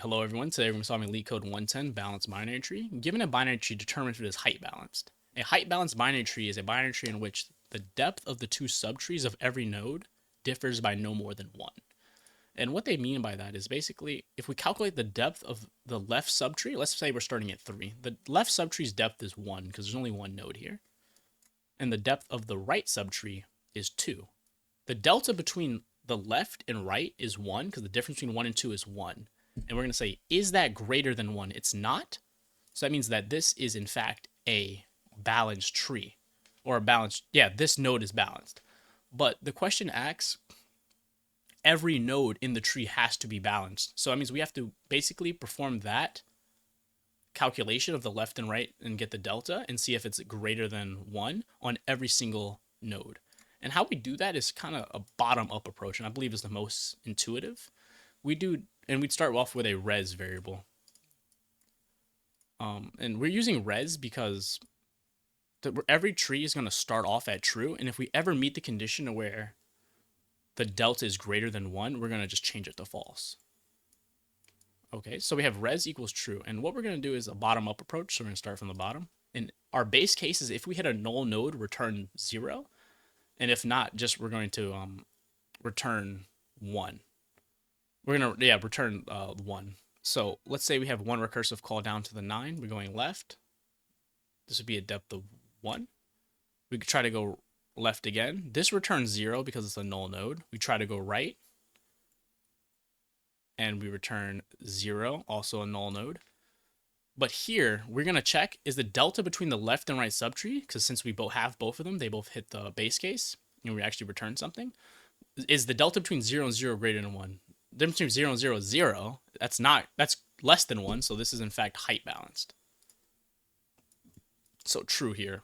Hello everyone, today we're going to be solving LeetCode 110 balanced binary tree. Given a binary tree, determine if it is height balanced. A height balanced binary tree is a binary tree in which the depth of the two subtrees of every node differs by no more than 1. And what they mean by that is basically, if we calculate the depth of the left subtree, let's say we're starting at 3. The left subtree's depth is 1 because there's only one node here. And the depth of the right subtree is 2. The delta between the left and right is 1 because the difference between 1 and 2 is 1. And we're going to say, is that greater than 1? It's not. So that means that this is, in fact, a balanced tree. Or a balanced, this node is balanced. But the question asks, every node in the tree has to be balanced. So that means we have to basically perform that calculation of the left and right and get the delta and see if it's greater than 1 on every single node. And how we do that is kind of a bottom-up approach, and I believe is the most intuitive. And we'd start off with a res variable. And we're using res because every tree is going to start off at true. And if we ever meet the condition where the delta is greater than 1, we're going to just change it to false. Okay, so we have res equals true. And what we're going to do is a bottom-up approach. So we're going to start from the bottom. And our base case is if we hit a null node, return 0. And if not, we're going to return 1. We're going to, return 1. So let's say we have one recursive call down to the 9. We're going left. This would be a depth of 1. We could try to go left again. This returns 0 because it's a null node. We try to go right. And we return 0, also a null node. But here, we're going to check, is the delta between the left and right subtree, because since we have both of them, they both hit the base case, and we actually return something. Is the delta between 0 and 0 greater than 1? The difference between 0 and 0 is 0. That's less than 1, so this is in fact height balanced. So true here.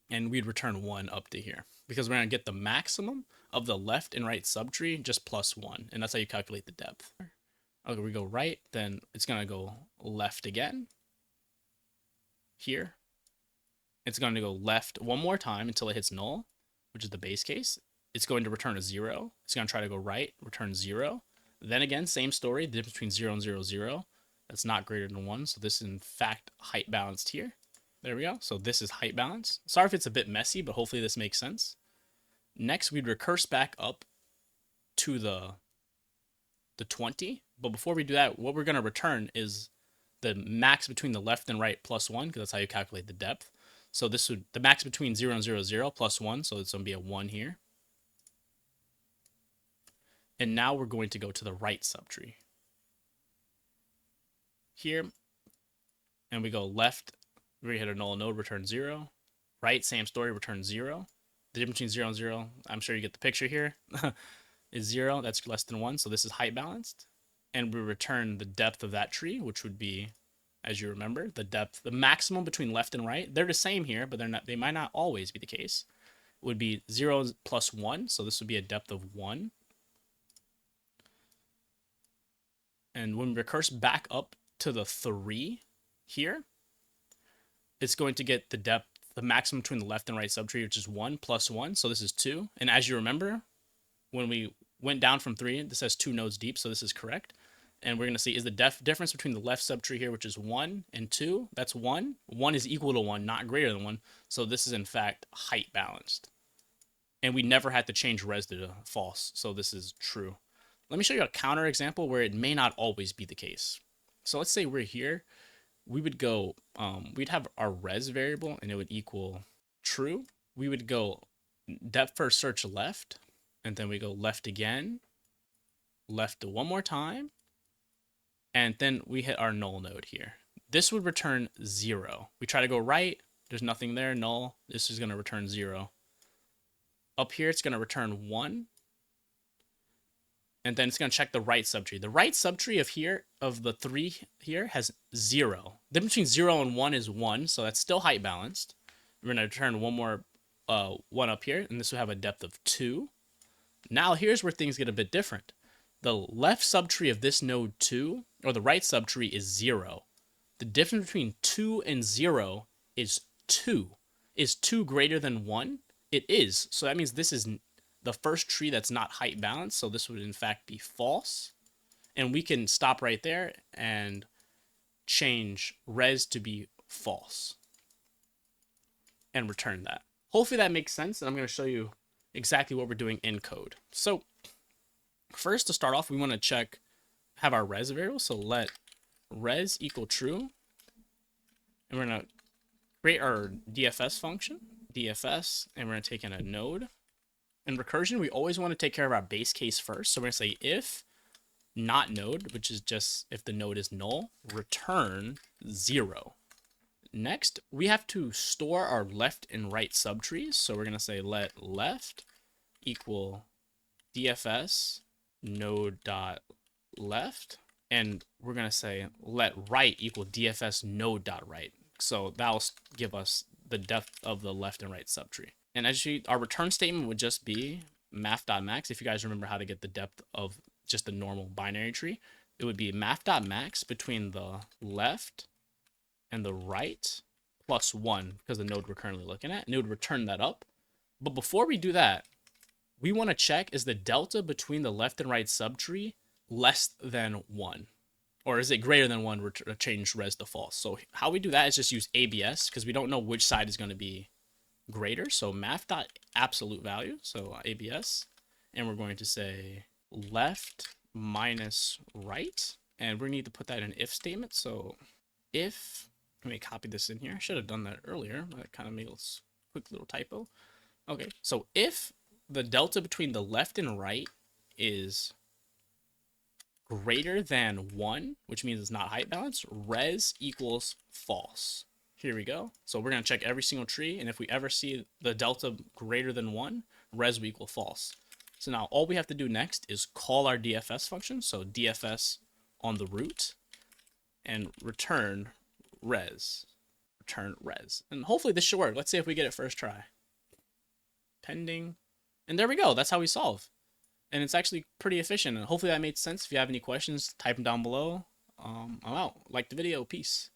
And we'd return 1 up to here, because we're going to get the maximum of the left and right subtree just plus 1, and that's how you calculate the depth. Okay, we go right, then it's going to go left again. Here. It's going to go left one more time until it hits null, which is the base case. It's going to return a 0. It's going to try to go right, return 0. Then again, same story, the difference between 0 and 0 is 0. That's not greater than 1, so this is in fact height balanced here. There we go. So this is height balanced. Sorry if it's a bit messy, but hopefully this makes sense. Next, we'd recurse back up to the 20. But before we do that, what we're going to return is the max between the left and right plus 1, because that's how you calculate the depth. So the max between 0 and 0 is 0 plus 1, so it's going to be a 1 here. And now we're going to go to the right subtree. Here, and we go left, we hit a null node, return 0. Right, same story, return 0. The difference between 0 and 0, I'm sure you get the picture here, is 0. That's less than 1, so this is height balanced. And we return the depth of that tree, which would be, as you remember, the depth, the maximum between left and right. They're the same here, but they might not always be the case. It would be 0 plus 1, so this would be a depth of 1. And when we recurse back up to the 3 here, it's going to get the depth, the maximum between the left and right subtree, which is 1 plus 1, so this is 2. And as you remember, when we went down from 3, this has 2 nodes deep, so this is correct. And we're going to see, is the difference between the left subtree here, which is 1 and 2, that's 1. 1 is equal to 1, not greater than 1. So this is in fact height balanced. And we never had to change res to false, so this is true. Let me show you a counter example where it may not always be the case. So let's say we're here. We would go, we'd have our res variable, and it would equal true. We would go depth first search left, and then we go left again, left one more time, and then we hit our null node here. This would return 0. We try to go right, there's nothing there, null. This is going to return 0. Up here, it's going to return 1. And then it's going to check the right subtree. The right subtree of the 3 here has 0. The difference between 0 and 1 is 1, so that's still height balanced. We're going to return one more 1 up here, and this will have a depth of 2. Now here's where things get a bit different. The left subtree of this node 2, or the right subtree, is 0. The difference between 2 and 0 is 2. Is 2 greater than 1? It is. So that means this is the first tree that's not height balanced, so this would in fact be false. And we can stop right there and change res to be false and return that. Hopefully that makes sense, and I'm going to show you exactly what we're doing in code. So first, to start off, we want to have our res variable. So let res equal true, and we're going to create our DFS function, DFS, and we're going to take in a node. In recursion, we always want to take care of our base case first. So we're going to say if not node, which is just if the node is null, return 0. Next, we have to store our left and right subtrees. So we're going to say let left equal DFS node dot left, and we're going to say let right equal DFS node dot right. So that'll give us the depth of the left and right subtree. And actually, our return statement would just be math.max. If you guys remember how to get the depth of just the normal binary tree, it would be math.max between the left and the right plus 1, because the node we're currently looking at, and it would return that up. But before we do that, we want to check, is the delta between the left and right subtree less than 1? Or is it greater than 1, change res to false? So how we do that is just use ABS, because we don't know which side is going to be greater. So math.absolute value, so ABS, and we're going to say left minus right, and we need to put that in an if statement. So if, let me copy this in here. I should have done that earlier. That kind of made a quick little typo. Okay, so if the delta between the left and right is greater than 1, which means it's not height balanced, res equals false. Here we go. So we're going to check every single tree, and if we ever see the delta greater than 1, res will equal false. So now all we have to do next is call our DFS function, so DFS on the root, and return res. And hopefully this should work. Let's see if we get it first try. Pending. And there we go. That's how we solve. And it's actually pretty efficient, and hopefully that made sense. If you have any questions, type them down below. I'm out. Like the video. Peace.